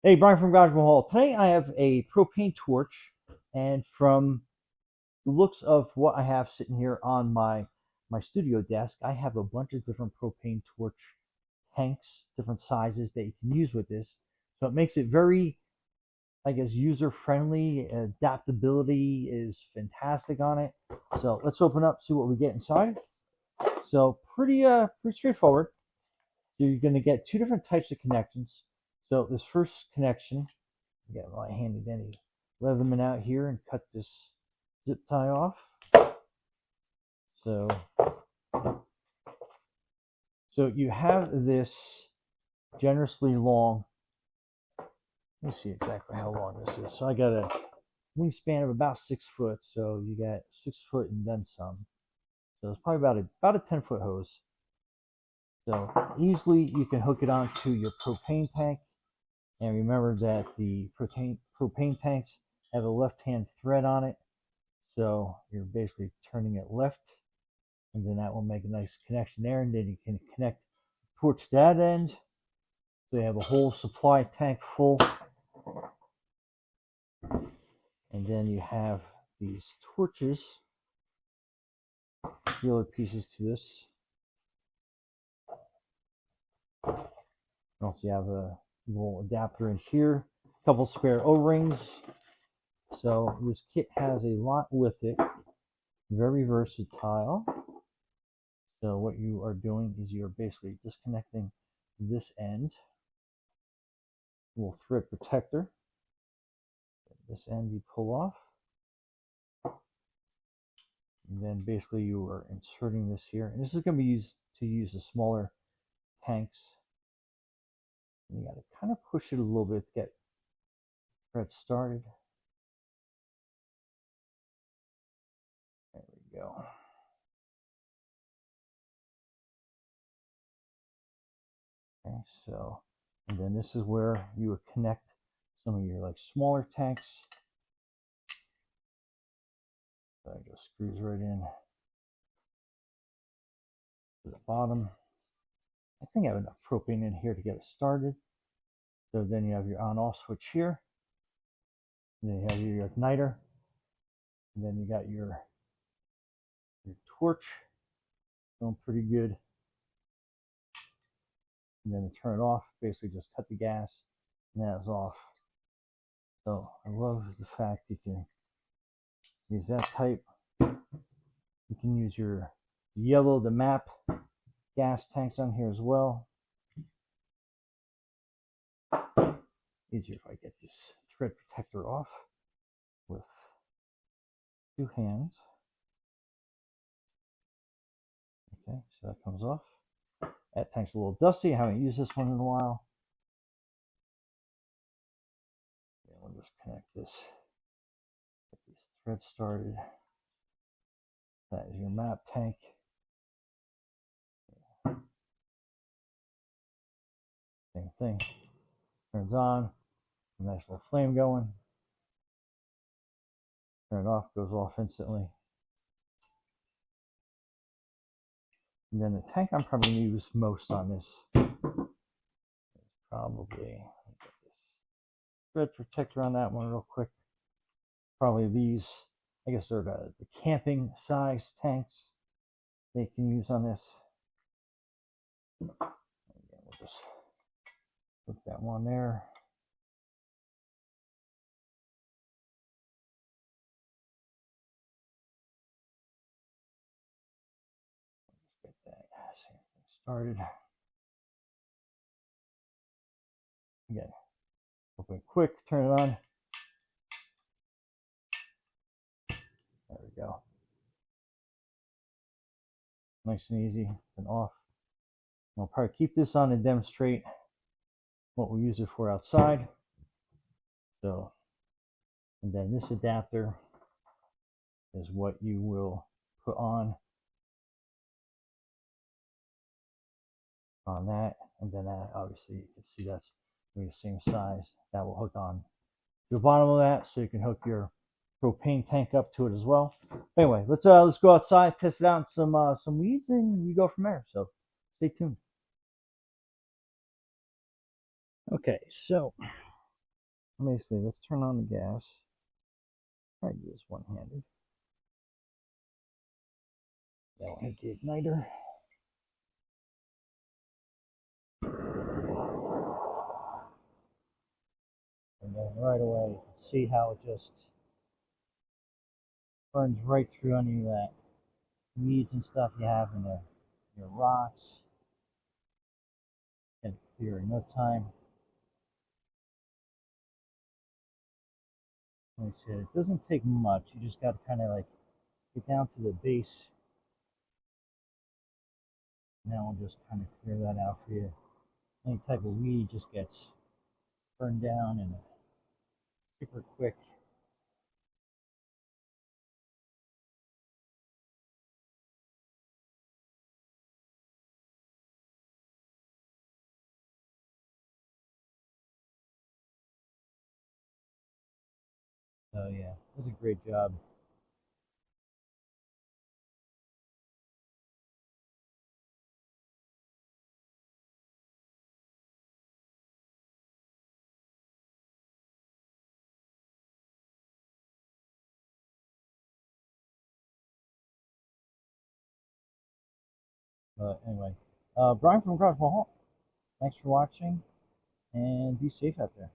Hey, Brian from Garage Mahal. Today I have a propane torch, and from the looks of what I have sitting here on my studio desk, I have a bunch of different propane torch tanks, different sizes that you can use with this. So it makes it very, I guess, user friendly. Adaptability is fantastic on it. So let's open up, see what we get inside. So pretty straightforward. So you're going to get two different types of connections. So this first connection, I got my handy dandy Leatherman out here and cut this zip tie off. So, so you have this generously long. Let me see exactly how long this is. So I got a wingspan of about 6 foot. So you got 6 foot and then some. So it's probably about a 10-foot hose. So easily you can hook it onto your propane tank. And remember that the propane tanks have a left-hand thread on it. So you're basically turning it left, and then that will make a nice connection there. And then you can connect torch to that end. So you have a whole supply tank full. And then you have these torches, the other pieces to this. Also, you have a little adapter in here, a couple spare O-rings. So this kit has a lot with it, very versatile. So what you are doing is you're basically disconnecting this end, little thread protector. This end you pull off. And then basically you are inserting this here. And this is going to be used to use the smaller tanks. And you got to kind of push it a little bit to get thread started. There we go. Okay, so, and then this is where you would connect some of your like smaller tanks. That just screws right in to the bottom. I think I have enough propane in here to get it started. So then you have your on-off switch here. And then you have your igniter. And then you got your torch going pretty good. And then to turn it off, basically just cut the gas and that's off. So I love the fact you can use that type. You can use your yellow, the map gas tanks on here as well. Easier if I get this thread protector off with two hands. Okay, so that comes off. That tank's a little dusty. I haven't used this one in a while. Okay, we'll just connect this. Get these threads started. That is your map tank. Same thing. Turns on. Nice little flame going. Turn it off. Goes off instantly. And then the tank I'm probably going to use most on this is probably, get this thread protector on that one real quick. Probably these, I guess they're the camping size tanks they can use on this. Again, we'll just put that one there. Get that same thing started. Again, open quick, turn it on. There we go. Nice and easy and off. I'll probably keep this on and demonstrate what we use it for outside. So, and then this adapter is what you will put on that, and then that, obviously you can see that's the same size. That will hook on to the bottom of that, so you can hook your propane tank up to it as well. Anyway, let's go outside, test it out in some weeds, and we go from there. So stay tuned. Okay, so let me see. Let's turn on the gas. Try to do this one-handed. Now I hit the igniter. And then right away, you can see how it just burns right through any of that weeds and stuff you have in there. Your rocks. Get it clear in no time. Like I said, it doesn't take much. You just got to kind of like get down to the base. Now we'll just kind of clear that out for you. Any type of weed just gets burned down and super quick. So yeah, it was a great job. But anyway, Brian from Garage Hall, thanks for watching and be safe out there.